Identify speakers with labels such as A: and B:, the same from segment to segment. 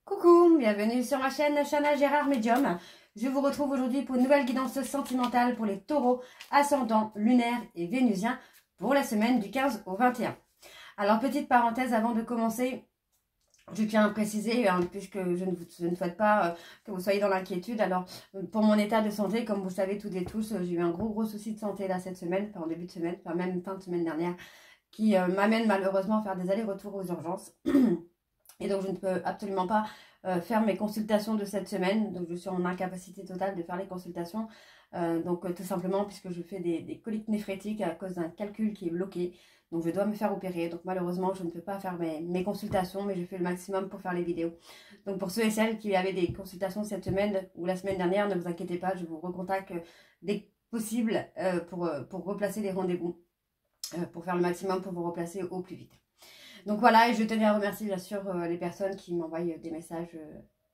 A: Coucou, bienvenue sur ma chaîne Chana Gérard Médium. Je vous retrouve aujourd'hui pour une nouvelle guidance sentimentale pour les taureaux, ascendants, lunaires et vénusiens pour la semaine du 15 au 21. Alors, petite parenthèse avant de commencer, je tiens à préciser, puisque je ne souhaite pas que vous soyez dans l'inquiétude. Alors, pour mon état de santé, comme vous le savez toutes et tous, j'ai eu un gros souci de santé là cette semaine, en début de semaine, enfin même fin de semaine dernière, qui m'amène malheureusement à faire des allers-retours aux urgences. Et donc, je ne peux absolument pas faire mes consultations de cette semaine. Donc, je suis en incapacité totale de faire les consultations. Tout simplement, puisque je fais des coliques néphrétiques à cause d'un calcul qui est bloqué. Donc, je dois me faire opérer. Donc, malheureusement, je ne peux pas faire mes consultations, mais je fais le maximum pour faire les vidéos. Donc, pour ceux et celles qui avaient des consultations cette semaine ou la semaine dernière, ne vous inquiétez pas, je vous recontacte dès que possible pour replacer les rendez-vous. Pour faire le maximum pour vous replacer au plus vite. Donc voilà, et je tenais à remercier bien sûr les personnes qui m'envoient des messages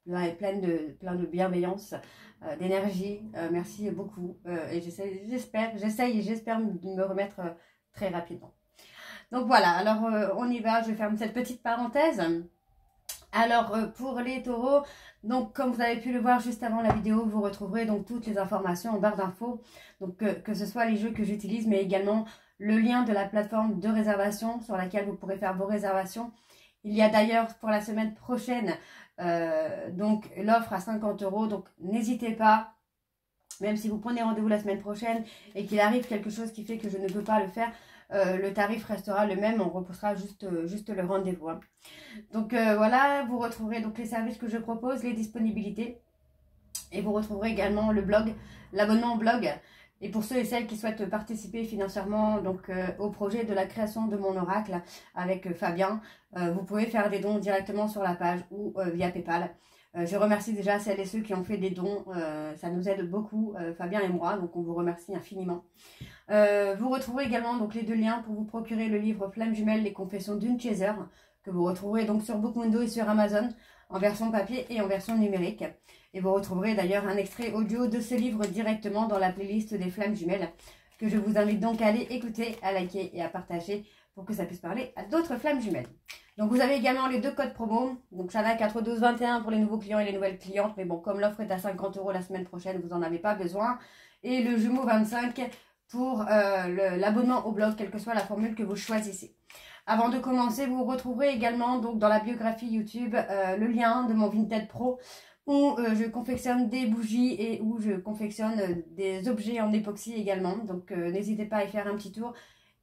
A: plein de bienveillance, d'énergie. Merci beaucoup. Et j'essaye et j'espère me remettre très rapidement. Donc voilà, alors on y va, je ferme cette petite parenthèse. Alors pour les taureaux, donc comme vous avez pu le voir juste avant la vidéo, vous retrouverez donc toutes les informations en barre d'infos. Donc que ce soit les jeux que j'utilise, mais également le lien de la plateforme de réservation sur laquelle vous pourrez faire vos réservations. Il y a d'ailleurs pour la semaine prochaine donc l'offre à 50 €. Donc n'hésitez pas, même si vous prenez rendez-vous la semaine prochaine et qu'il arrive quelque chose qui fait que je ne peux pas le faire, le tarif restera le même, on repoussera juste le rendez-vous. Hein. Donc voilà, vous retrouverez donc les services que je propose, les disponibilités. Et vous retrouverez également le blog, l'abonnement au blog. Et pour ceux et celles qui souhaitent participer financièrement donc, au projet de la création de mon oracle avec Fabien, vous pouvez faire des dons directement sur la page ou via Paypal. Je remercie déjà celles et ceux qui ont fait des dons, ça nous aide beaucoup, Fabien et moi, donc on vous remercie infiniment. Vous retrouverez également donc, les deux liens pour vous procurer le livre Flamme Jumelle, les confessions d'une chaser, que vous retrouverez donc sur Bookmundo et sur Amazon, en version papier et en version numérique. Et vous retrouverez d'ailleurs un extrait audio de ce livre directement dans la playlist des Flammes Jumelles, que je vous invite donc à aller écouter, à liker et à partager pour que ça puisse parler à d'autres Flammes Jumelles. Donc vous avez également les deux codes promo, donc Chana 41221 pour les nouveaux clients et les nouvelles clientes, mais bon, comme l'offre est à 50 € la semaine prochaine, vous n'en avez pas besoin. Et le jumeau 25 pour l'abonnement au blog, quelle que soit la formule que vous choisissez. Avant de commencer, vous retrouverez également donc dans la biographie YouTube le lien de mon Vinted Pro où je confectionne des bougies et où je confectionne des objets en époxy également. Donc n'hésitez pas à y faire un petit tour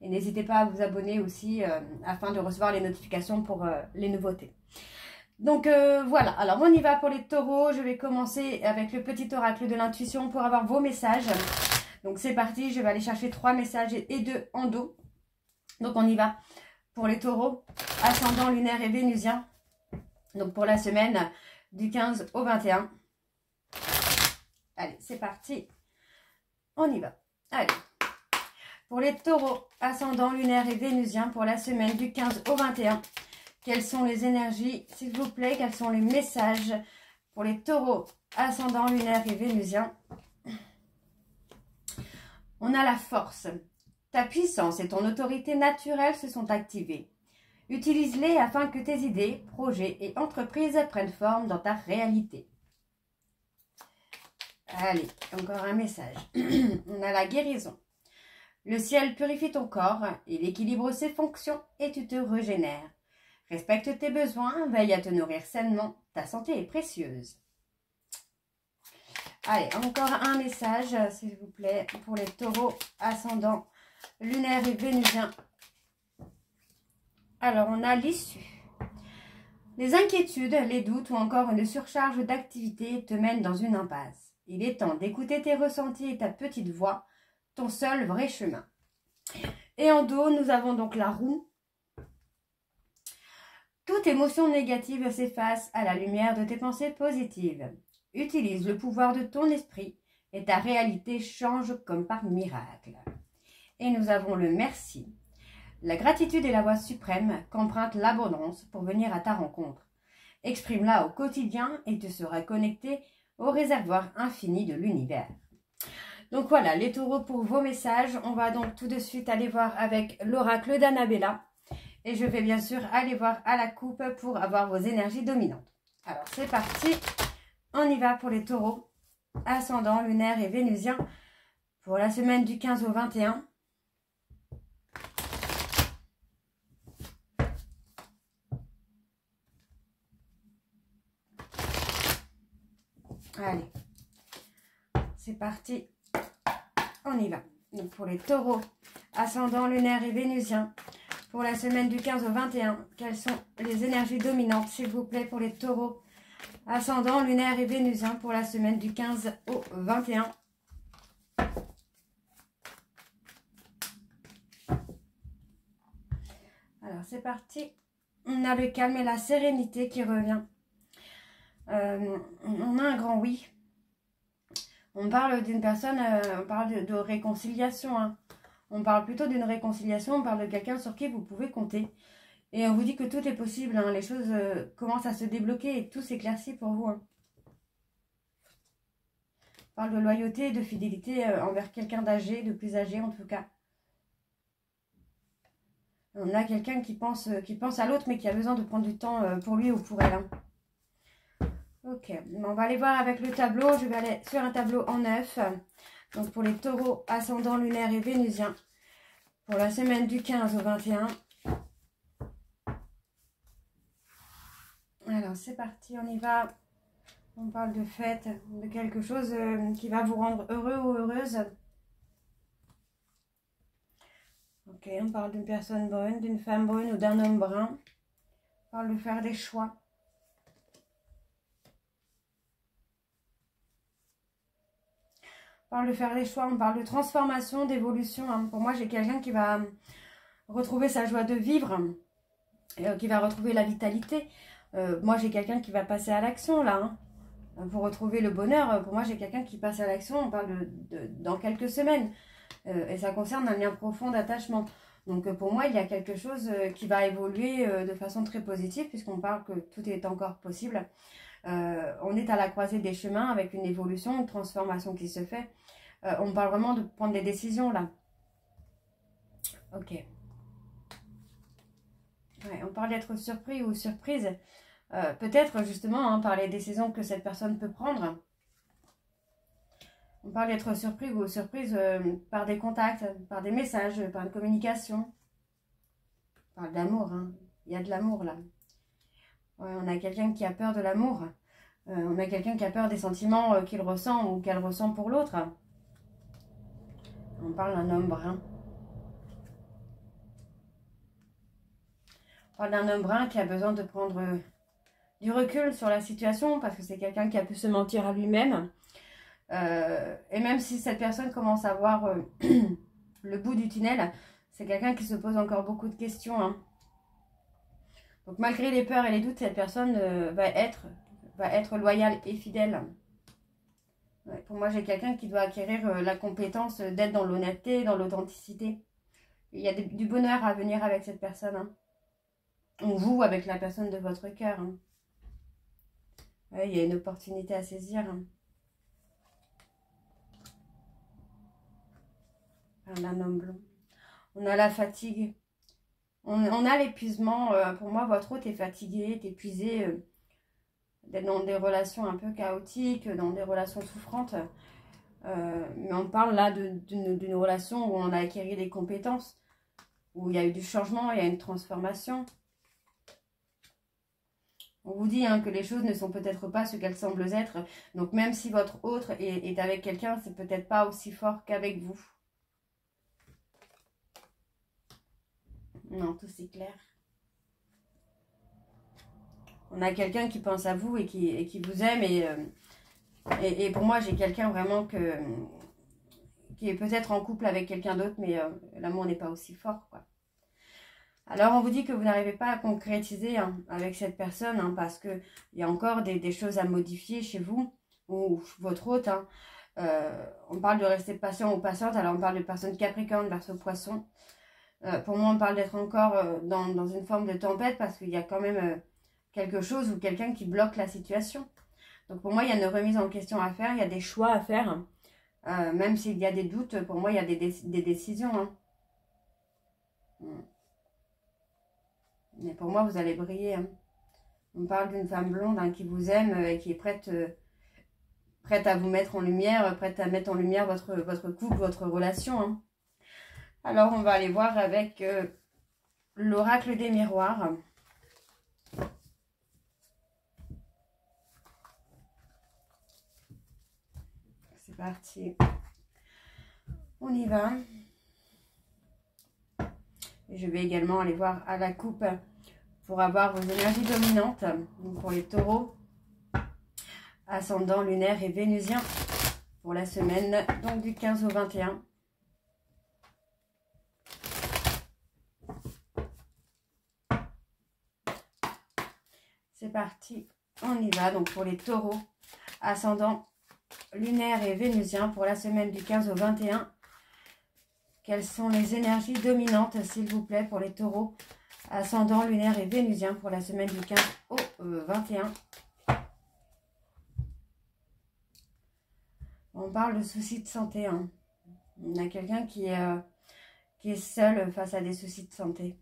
A: et n'hésitez pas à vous abonner aussi afin de recevoir les notifications pour les nouveautés. Donc voilà, alors on y va pour les taureaux. Je vais commencer avec le petit oracle de l'intuition pour avoir vos messages. Donc c'est parti, je vais aller chercher 3 messages et 2 en dos. Donc on y va. Pour les taureaux, ascendant lunaire et vénusien, donc pour la semaine du 15 au 21. Allez, c'est parti. On y va. Allez. Pour les taureaux, ascendant lunaire et vénusien, pour la semaine du 15 au 21. Quelles sont les énergies, s'il vous plaît? Quels sont les messages pour les taureaux, ascendant lunaire et vénusien? On a la force. Ta puissance et ton autorité naturelle se sont activées. Utilise-les afin que tes idées, projets et entreprises prennent forme dans ta réalité. Allez, encore un message. On a la guérison. Le ciel purifie ton corps, il équilibre ses fonctions et tu te régénères. Respecte tes besoins, veille à te nourrir sainement, ta santé est précieuse. Allez, encore un message, s'il vous plaît, pour les taureaux, ascendants, lunaire et vénusien. Alors, on a l'issue. Les inquiétudes, les doutes ou encore une surcharge d'activité te mènent dans une impasse. Il est temps d'écouter tes ressentis et ta petite voix, ton seul vrai chemin. Et en dos, nous avons donc la roue. Toute émotion négative s'efface à la lumière de tes pensées positives. Utilise le pouvoir de ton esprit et ta réalité change comme par miracle. Et nous avons le merci. La gratitude est la voie suprême qu'emprunte l'abondance pour venir à ta rencontre. Exprime-la au quotidien et tu seras connecté au réservoir infini de l'univers. Donc voilà, les taureaux pour vos messages. On va donc tout de suite aller voir avec l'oracle d'Annabella. Et je vais bien sûr aller voir à la coupe pour avoir vos énergies dominantes. Alors, c'est parti. On y va pour les taureaux. Ascendant, lunaire et vénusien. Pour la semaine du 15 au 21. Allez. C'est parti. On y va. Donc, pour les taureaux, ascendant, lunaire et vénusien. Pour la semaine du 15 au 21, quelles sont les énergies dominantes, s'il vous plaît, pour les taureaux, ascendant, lunaire et vénusien, pour la semaine du 15 au 21. Alors, c'est parti. On a le calme et la sérénité qui revient. On a un grand oui. On parle d'une personne, on parle de réconciliation, hein. On parle plutôt d'une réconciliation, on parle de quelqu'un sur qui vous pouvez compter. Et on vous dit que tout est possible, hein. Les choses commencent à se débloquer et tout s'éclaircit pour vous, hein. On parle de loyauté et de fidélité envers quelqu'un d'âgé, de plus âgé en tout cas. On a quelqu'un qui pense à l'autre mais qui a besoin de prendre du temps pour lui ou pour elle, hein. Ok, on va aller voir avec le tableau. Je vais aller sur un tableau en 9. Donc pour les taureaux, ascendant, lunaire et vénusien. Pour la semaine du 15 au 21. Alors c'est parti, on y va. On parle de fête, de quelque chose qui va vous rendre heureux ou heureuse. Ok, on parle d'une personne brune, d'une femme brune ou d'un homme brun. On parle de faire des choix. On parle de faire des choix, on parle de transformation, d'évolution, hein. Pour moi, j'ai quelqu'un qui va retrouver sa joie de vivre, qui va retrouver la vitalité. Moi, j'ai quelqu'un qui va passer à l'action, là, hein. Pour retrouver le bonheur, pour moi, j'ai quelqu'un qui passe à l'action, on parle dans quelques semaines. Et ça concerne un lien profond d'attachement. Donc, pour moi, il y a quelque chose qui va évoluer de façon très positive, puisqu'on parle que tout est encore possible. On est à la croisée des chemins avec une évolution, une transformation qui se fait. On parle vraiment de prendre des décisions là. Ok. Ouais, on parle d'être surpris ou surprise. Peut-être justement hein, par les décisions que cette personne peut prendre. On parle d'être surpris ou surprise par des contacts, par des messages, par une communication. On parle d'amour, hein. Il y a de l'amour là. Ouais, on a quelqu'un qui a peur de l'amour. On a quelqu'un qui a peur des sentiments qu'il ressent ou qu'elle ressent pour l'autre. On parle d'un homme brun. On parle d'un homme brun qui a besoin de prendre du recul sur la situation parce que c'est quelqu'un qui a pu se mentir à lui-même. Et même si cette personne commence à voir le bout du tunnel, c'est quelqu'un qui se pose encore beaucoup de questions, hein. Donc malgré les peurs et les doutes, cette personne va être loyale et fidèle. Ouais, pour moi, j'ai quelqu'un qui doit acquérir la compétence d'être dans l'honnêteté, dans l'authenticité. Il y a du bonheur à venir avec cette personne, hein. Ou vous, avec la personne de votre cœur, hein. Ouais, il y a une opportunité à saisir, hein. Un homme blond. On a la fatigue. On a l'épuisement. Pour moi, votre hôte est fatigué, est épuisé. D'être dans des relations un peu chaotiques, dans des relations souffrantes. Mais on parle là d'une relation où on a acquis des compétences, où il y a eu du changement, il y a une transformation. On vous dit hein, que les choses ne sont peut-être pas ce qu'elles semblent être. Donc même si votre autre est avec quelqu'un, c'est peut-être pas aussi fort qu'avec vous. Non, tout c'est clair. On a quelqu'un qui pense à vous et qui vous aime. Et pour moi, j'ai quelqu'un vraiment qui est peut-être en couple avec quelqu'un d'autre, mais l'amour n'est pas aussi fort, quoi. Alors, on vous dit que vous n'arrivez pas à concrétiser hein, avec cette personne, hein, parce qu'il y a encore des choses à modifier chez vous, ou votre hôte. Hein. On parle de rester patient ou patiente, alors on parle de personnes capricorne, verseau, poisson. Pour moi, on parle d'être encore dans une forme de tempête, parce qu'il y a quand même quelque chose ou quelqu'un qui bloque la situation. Donc, pour moi, il y a une remise en question à faire, il y a des choix à faire. Même s'il y a des doutes, pour moi, il y a des décisions. Hein. Mais pour moi, vous allez briller. Hein. On parle d'une femme blonde hein, qui vous aime et qui est prête à vous mettre en lumière, prête à mettre en lumière votre couple, votre relation. Hein. Alors, on va aller voir avec l'oracle des miroirs. C'est parti. On y va. Et je vais également aller voir à la coupe pour avoir vos énergies dominantes. Donc pour les taureaux, ascendant lunaire et vénusien pour la semaine donc du 15 au 21. C'est parti, on y va. Donc pour les taureaux, ascendant lunaire et vénusien pour la semaine du 15 au 21. Quelles sont les énergies dominantes, s'il vous plaît, pour les taureaux, ascendant lunaire et vénusien pour la semaine du 15 au 21. On parle de soucis de santé. Hein. On a quelqu'un qui est seul face à des soucis de santé.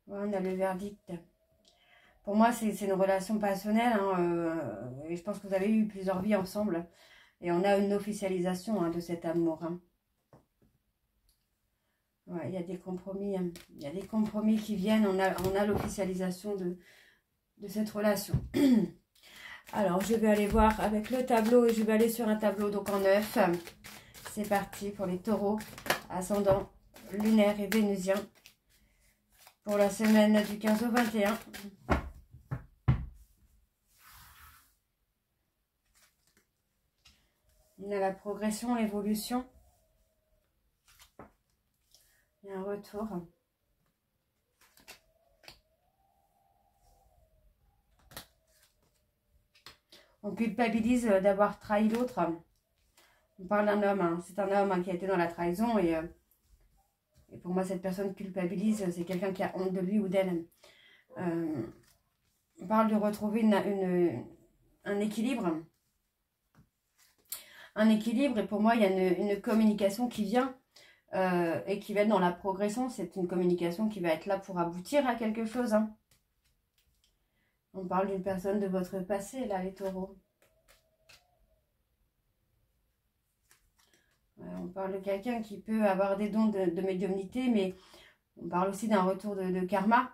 A: Voilà, on a le verdict. Pour moi, c'est une relation passionnelle. Hein, et je pense que vous avez eu plusieurs vies ensemble. Et on a une officialisation hein, de cet amour. Hein. Ouais, il y a des compromis. Hein. Il y a des compromis qui viennent. On a l'officialisation de cette relation. Alors, je vais aller voir avec le tableau. Et je vais aller sur un tableau donc en 9. C'est parti pour les taureaux. Ascendant lunaire et vénusien. Pour la semaine du 15 au 21. Il y a la progression, l'évolution. Il y a un retour. On culpabilise d'avoir trahi l'autre. On parle d'un homme. Hein. C'est un homme hein, qui a été dans la trahison. Et pour moi, cette personne culpabilise. C'est quelqu'un qui a honte de lui ou d'elle. On parle de retrouver un équilibre. Un équilibre. Et pour moi, il y a une communication qui vient. Et qui va être dans la progression. C'est une communication qui va être là pour aboutir à quelque chose. Hein. On parle d'une personne de votre passé, là, les taureaux. Ouais, on parle de quelqu'un qui peut avoir des dons de médiumnité, mais on parle aussi d'un retour de karma,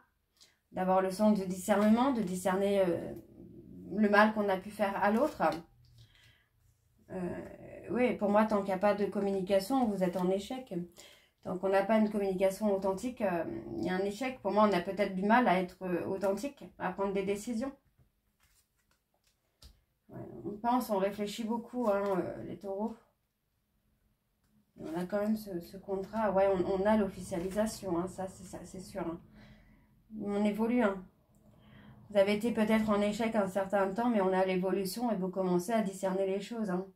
A: d'avoir le sens de discernement, de discerner le mal qu'on a pu faire à l'autre. Oui, pour moi, tant qu'il n'y a pas de communication, vous êtes en échec. Tant qu'on n'a pas une communication authentique, il y a un échec. Pour moi, on a peut-être du mal à être authentique, à prendre des décisions. Ouais, on pense, on réfléchit beaucoup, hein, les taureaux. On a quand même ce contrat. Ouais, on a l'officialisation, hein, ça c'est sûr. Hein. On évolue. Hein. Vous avez été peut-être en échec un certain temps, mais on a l'évolution et vous commencez à discerner les choses. Hein.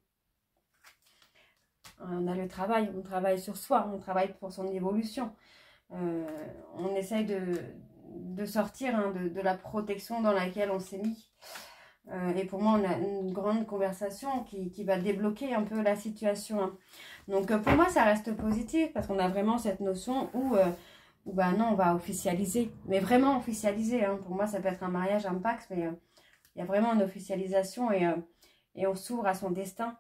A: On a le travail, on travaille sur soi, on travaille pour son évolution. On essaye de sortir hein, de la protection dans laquelle on s'est mis. Et pour moi, on a une grande conversation qui va débloquer un peu la situation. Hein. Donc pour moi, ça reste positif parce qu'on a vraiment cette notion où bah non, on va officialiser. Mais vraiment officialiser. Hein. Pour moi, ça peut être un mariage, un pacte, mais il y a vraiment une officialisation et on s'ouvre à son destin.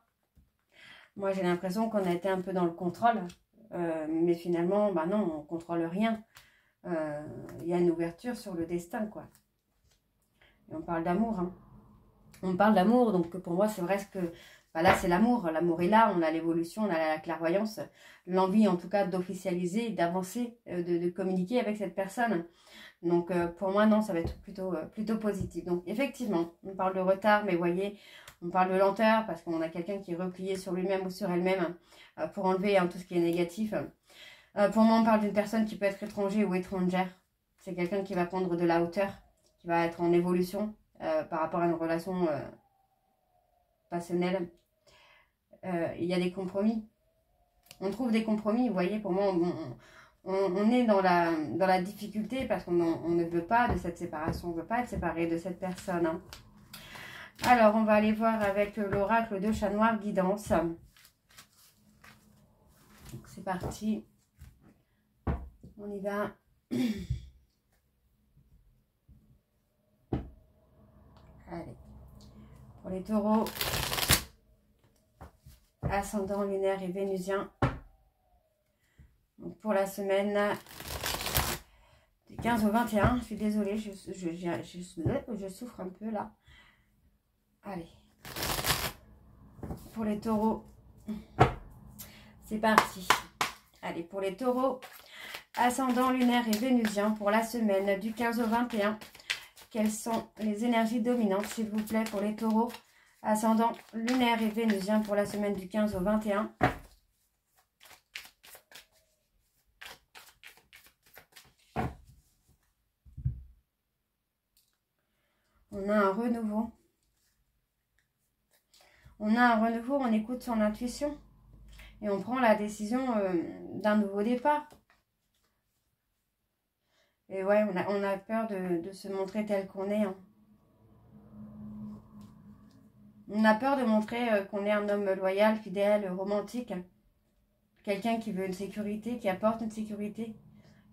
A: Moi, j'ai l'impression qu'on a été un peu dans le contrôle. Mais finalement, bah non, on ne contrôle rien. Il y a une ouverture sur le destin, quoi. Et on parle d'amour, hein. On parle d'amour, donc pour moi, c'est vrai que bah là, c'est l'amour. L'amour est là, on a l'évolution, on a la clairvoyance, l'envie en tout cas d'officialiser, d'avancer, de communiquer avec cette personne. Donc pour moi, non, ça va être plutôt positif. Donc effectivement, on parle de retard, mais vous voyez, on parle de lenteur parce qu'on a quelqu'un qui est replié sur lui-même ou sur elle-même pour enlever hein, tout ce qui est négatif. Pour moi, on parle d'une personne qui peut être étranger ou étrangère. C'est quelqu'un qui va prendre de la hauteur, qui va être en évolution. Par rapport à une relation passionnelle, il y a des compromis. On trouve des compromis, vous voyez, pour moi, on est dans la difficulté parce qu'on ne veut pas de cette séparation, on ne veut pas être séparé de cette personne. Hein. Alors, on va aller voir avec l'oracle de Chat Noir Guidance. C'est parti. On y va. Pour les taureaux, ascendant lunaire et vénusien. Donc pour la semaine du 15 au 21. Je suis désolée, je souffre un peu là. Allez. Pour les taureaux, c'est parti. Allez, pour les taureaux, ascendant lunaire et vénusien pour la semaine du 15 au 21. Quelles sont les énergies dominantes, s'il vous plaît, pour les taureaux, ascendant lunaire et vénusien pour la semaine du 15 au 21. On a un renouveau. On a un renouveau, on écoute son intuition. Et on prend la décision d'un nouveau départ. Et ouais, on a peur de se montrer tel qu'on est. Hein. On a peur de montrer qu'on est un homme loyal, fidèle, romantique. Quelqu'un qui veut une sécurité, qui apporte une sécurité.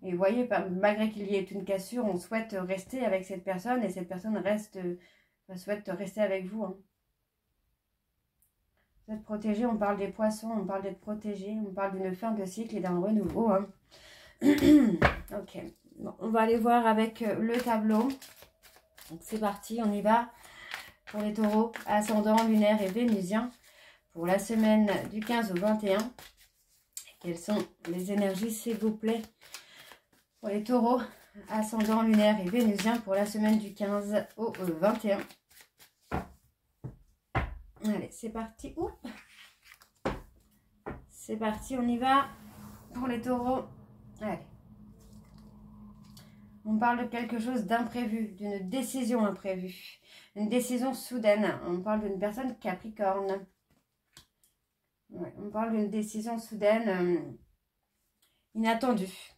A: Et vous voyez, malgré qu'il y ait une cassure, on souhaite rester avec cette personne. Et cette personne souhaite rester avec vous. Hein. Vous êtes protégé, on parle des poissons, on parle d'être protégé. On parle d'une fin de cycle et d'un renouveau. Hein. Ok. Bon, on va aller voir avec le tableau. Donc c'est parti, on y va. Pour les taureaux, ascendant, lunaire et vénusien. Pour la semaine du 15 au 21. Quelles sont les énergies, s'il vous plaît? Pour les taureaux, ascendant, lunaire et vénusien. Pour la semaine du 15 au 21. Allez, c'est parti. C'est parti, on y va. Pour les taureaux. Allez. On parle de quelque chose d'imprévu, d'une décision imprévue, une décision soudaine. On parle d'une personne capricorne. Ouais, on parle d'une décision soudaine, inattendue.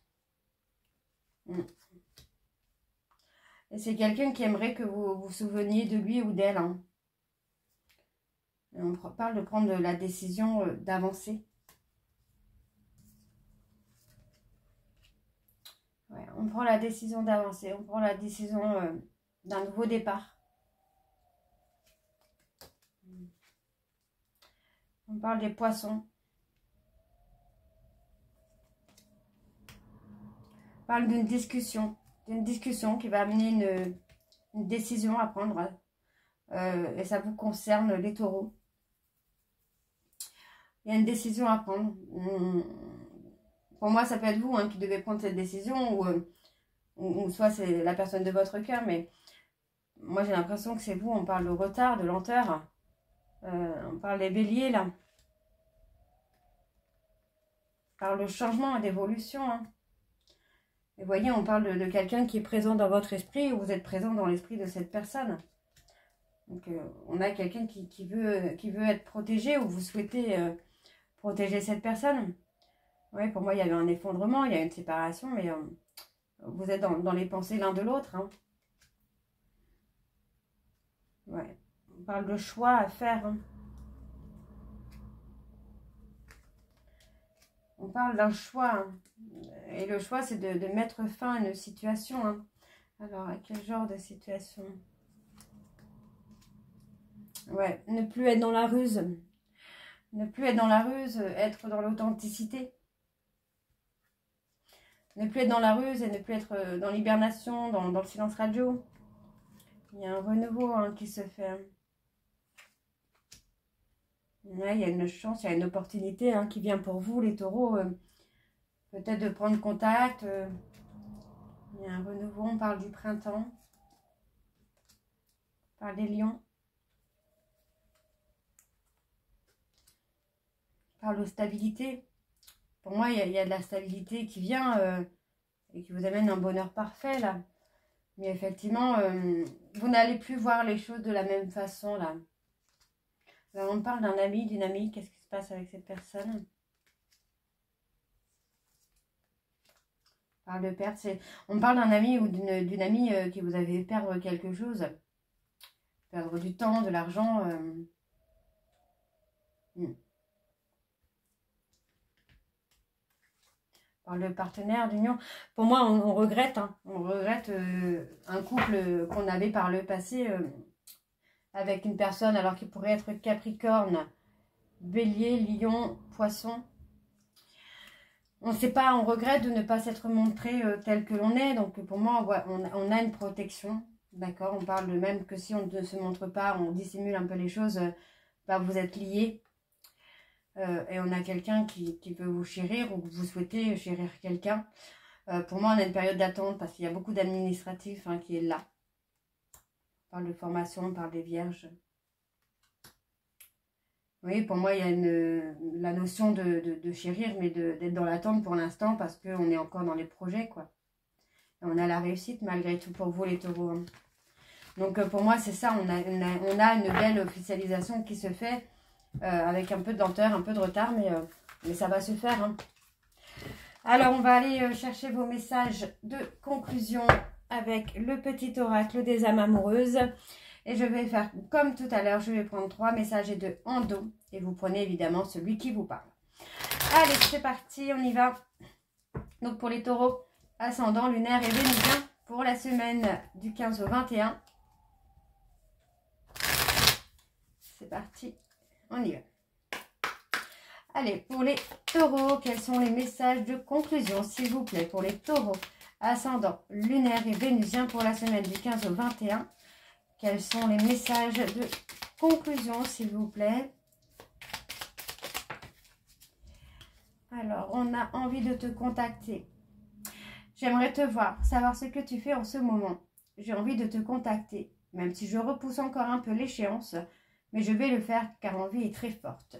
A: Et c'est quelqu'un qui aimerait que vous vous souveniez de lui ou d'elle. Hein. On parle de prendre la décision d'avancer. Ouais, on prend la décision d'avancer, on prend la décision d'un nouveau départ. On parle des poissons. On parle d'une discussion qui va amener une décision à prendre. Et ça vous concerne, les taureaux. Il y a une décision à prendre. Pour moi, ça peut être vous qui devez prendre cette décision ou soit c'est la personne de votre cœur. Mais moi, j'ai l'impression que c'est vous. On parle de retard, de lenteur. On parle des béliers, là. On parle de changement et d'évolution. Hein. Et vous voyez, on parle de quelqu'un qui est présent dans votre esprit ou vous êtes présent dans l'esprit de cette personne. Donc, on a quelqu'un qui veut être protégé ou vous souhaitez protéger cette personne. Oui, pour moi, il y avait un effondrement, il y a une séparation, mais vous êtes dans les pensées l'un de l'autre. Hein. Ouais. On parle de choix à faire. Hein. On parle d'un choix. Hein. Et le choix, c'est de mettre fin à une situation. Hein. Alors, à quel genre de situation? Ouais, ne plus être dans la ruse. Ne plus être dans la ruse, être dans l'authenticité. Ne plus être dans la ruse et ne plus être dans l'hibernation, dans le silence radio. Il y a un renouveau qui se fait. Ouais, il y a une chance, il y a une opportunité qui vient pour vous, les taureaux. Peut-être de prendre contact. Il y a un renouveau, on parle du printemps. On parle des lions. On parle de stabilité. Pour moi, il y a de la stabilité qui vient et qui vous amène un bonheur parfait, là. Mais effectivement, vous n'allez plus voir les choses de la même façon, là. Alors, on parle d'un ami, d'une amie. Qu'est-ce qui se passe avec cette personne? On parle de perte. On parle d'un ami ou d'une amie qui vous a fait perdre quelque chose. Perdre du temps, de l'argent. Par le partenaire d'union. Pour moi, on regrette. On regrette un couple qu'on avait par le passé. avec une personne alors qu'il pourrait être Capricorne, Bélier, Lion, Poisson. On ne sait pas, on regrette de ne pas s'être montré tel que l'on est. Donc pour moi, on a une protection. D'accord, on parle de même que si on ne se montre pas, on dissimule un peu les choses, bah, vous êtes liés. Et on a quelqu'un qui peut vous chérir ou que vous souhaitez chérir quelqu'un. Pour moi, on a une période d'attente parce qu'il y a beaucoup d'administratifs qui est là. On parle de formation, on parle des vierges. Oui, pour moi, il y a la notion de chérir, mais d'être dans l'attente pour l'instant parce qu'on est encore dans les projets, quoi. Et on a la réussite malgré tout pour vous, les taureaux. Hein. Donc, pour moi, c'est ça. On a une belle officialisation qui se fait avec un peu de lenteur, un peu de retard, mais ça va se faire. Hein. Alors, on va aller chercher vos messages de conclusion avec le petit oracle des âmes amoureuses. Et je vais faire comme tout à l'heure, je vais prendre 3 messages et 2 en dos. Et vous prenez évidemment celui qui vous parle. Allez, c'est parti, on y va. Donc pour les taureaux, ascendant, lunaire et vénusien, pour la semaine du 15 au 21. C'est parti, on y va. Allez, pour les taureaux, quels sont les messages de conclusion, s'il vous plaît, pour les taureaux, ascendant, lunaire et vénusien, pour la semaine du 15 au 21. Quels sont les messages de conclusion, s'il vous plaît? Alors, on a envie de te contacter. J'aimerais te voir, savoir ce que tu fais en ce moment. J'ai envie de te contacter, même si je repousse encore un peu l'échéance, mais je vais le faire car l'envie est très forte.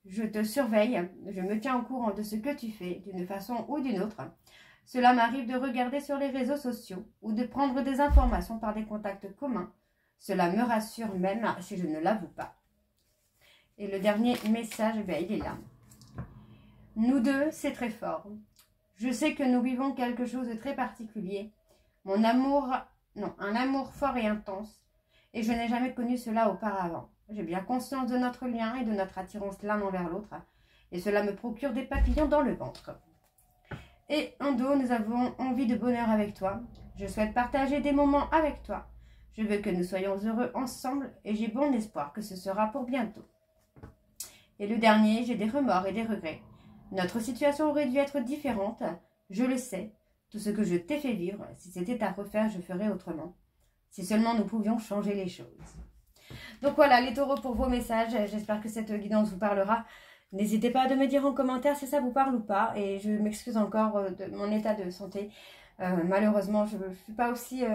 A: Je te surveille, je me tiens au courant de ce que tu fais, d'une façon ou d'une autre. Cela m'arrive de regarder sur les réseaux sociaux ou de prendre des informations par des contacts communs. Cela me rassure même si je ne l'avoue pas. Et le dernier message, il est là. Nous deux, c'est très fort. Je sais que nous vivons quelque chose de très particulier. Un amour fort et intense. Et je n'ai jamais connu cela auparavant. J'ai bien conscience de notre lien et de notre attirance l'un envers l'autre. Et cela me procure des papillons dans le ventre. Et en dos, nous avons envie de bonheur avec toi. Je souhaite partager des moments avec toi. Je veux que nous soyons heureux ensemble et j'ai bon espoir que ce sera pour bientôt. Et le dernier, j'ai des remords et des regrets. Notre situation aurait dû être différente, je le sais. Tout ce que je t'ai fait vivre, si c'était à refaire, je ferais autrement. Si seulement nous pouvions changer les choses. Donc voilà, les taureaux, pour vos messages. J'espère que cette guidance vous parlera. N'hésitez pas à me dire en commentaire si ça vous parle ou pas. Et je m'excuse encore de mon état de santé. Malheureusement, je ne suis pas aussi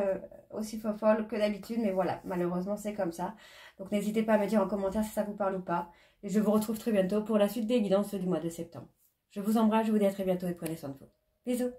A: folle que d'habitude. Mais voilà, malheureusement, c'est comme ça. Donc n'hésitez pas à me dire en commentaire si ça vous parle ou pas. Et je vous retrouve très bientôt pour la suite des guidances du mois de septembre. Je vous embrasse, je vous dis à très bientôt et prenez soin de vous. Bisous.